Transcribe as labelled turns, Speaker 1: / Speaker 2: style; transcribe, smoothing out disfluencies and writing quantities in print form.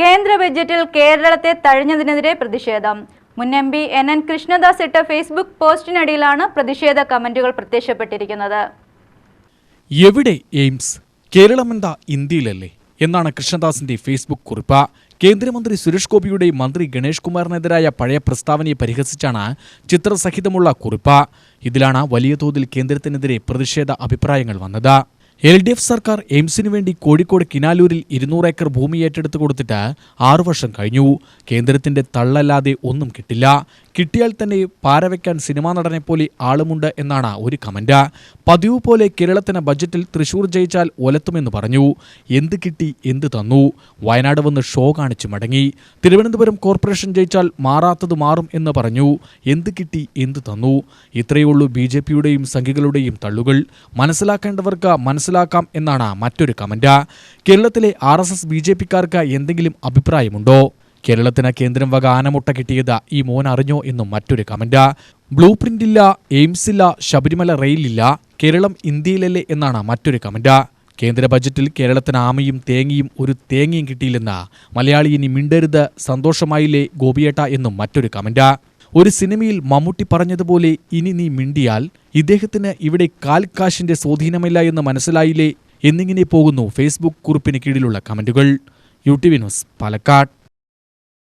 Speaker 1: കേന്ദ്ര ബജറ്റിൽ കേരളത്തെ തഴഞ്ഞതിനെതിരെ പ്രതിഷേധം. മുൻ MP NN കൃഷ്ണദാസ് ഇട്ട ഫേസ്ബുക്ക് പോസ്റ്റിനടിയിലാണ് പ്രതിഷേധ കമന്റുകൾ പ്രത്യക്ഷപ്പെട്ടിരിക്കുന്നത്.
Speaker 2: എവിടെ എയിംസ്? കേരളമെന്താ ഇന്ത്യയിലല്ലേ എന്നാണ് കൃഷ്ണദാസിന്റെ ഫേസ്ബുക്ക് കുറിപ്പ്. കേന്ദ്രമന്ത്രി സുരേഷ് ഗോപിയുടെ മന്ത്രി ഗണേഷ് കുമാറിനെതിരായ പഴയ പ്രസ്താവനയെ പരിഹസിച്ചാണ് ചിത്രസഹിതമുള്ള കുറിപ്പ്. ഇതിലാണ് വലിയ തോതിൽ കേന്ദ്രത്തിനെതിരെ പ്രതിഷേധ അഭിപ്രായങ്ങൾ വന്നത്. LDF സർക്കാർ എയിംസിനു വേണ്ടി കോഴിക്കോട് കിനാലൂരിൽ 200 ഏക്കർ ഭൂമി ഏറ്റെടുത്ത് കൊടുത്തിട്ട് 6 വർഷം കഴിഞ്ഞു. കേന്ദ്രത്തിന്റെ തള്ളല്ലാതെ ഒന്നും കിട്ടില്ല. കിട്ടിയാൽ തന്നെ പാരവയ്ക്കാൻ സിനിമാ നടനെ പോലെ ആളുമുണ്ട് എന്നാണ് ഒരു കമന്റ്. പതിവ് പോലെ കേരളത്തിന് ബജറ്റിൽ തൃശൂർ ജയിച്ചാൽ ഒലത്തുമെന്ന് പറഞ്ഞു. എന്ത് കിട്ടി എന്ത് തന്നു? വയനാട് വന്ന് ഷോ കാണിച്ചു മടങ്ങി. തിരുവനന്തപുരം കോർപ്പറേഷൻ ജയിച്ചാൽ മാറാത്തത് മാറും എന്ന് പറഞ്ഞു. എന്ത് കിട്ടി എന്ത് തന്നു? ഇത്രയുള്ളൂ BJPയുടെയും സംഘികളുടെയും തള്ളുകൾ. മനസ്സിലാക്കേണ്ടവർക്ക് മനസ്സിലാക്കാം എന്നാണ് മറ്റൊരു കമന്റ്. കേരളത്തിലെ RSS BJPക്കാർക്ക് എന്തെങ്കിലും അഭിപ്രായമുണ്ടോ? കേരളത്തിന് കേന്ദ്രം വക ആനമുട്ട കിട്ടിയത് ഈ മോൻ അറിഞ്ഞോ എന്നും മറ്റൊരു കമന്റ്. ബ്ലൂ പ്രിന്റ് ഇല്ല, എയിംസ് ഇല്ല, ശബരിമല റെയിലില്ല, കേരളം ഇന്ത്യയിലല്ലേ എന്നാണ് മറ്റൊരു കമന്റ്. കേന്ദ്ര ബജറ്റിൽ കേരളത്തിന് ആമയും തേങ്ങയും ഒരു തേങ്ങയും കിട്ടിയില്ലെന്ന് മലയാളി ഇനി മിണ്ടരുത്, സന്തോഷമായില്ലേ ഗോപിയേട്ട എന്നും മറ്റൊരു കമന്റ്. ഒരു സിനിമയിൽ മമ്മൂട്ടി പറഞ്ഞതുപോലെ ഇനി നീ മിണ്ടിയാൽ ഇദ്ദേഹത്തിന് ഇവിടെ കാൽക്കാശിന്റെ സ്വാധീനമില്ല എന്ന് മനസ്സിലായില്ലേ എന്നിങ്ങനെ പോകുന്നു ഫേസ്ബുക്ക് കുറിപ്പിന് കീഴിലുള്ള കമന്റുകൾ. UTV news, Palakkad.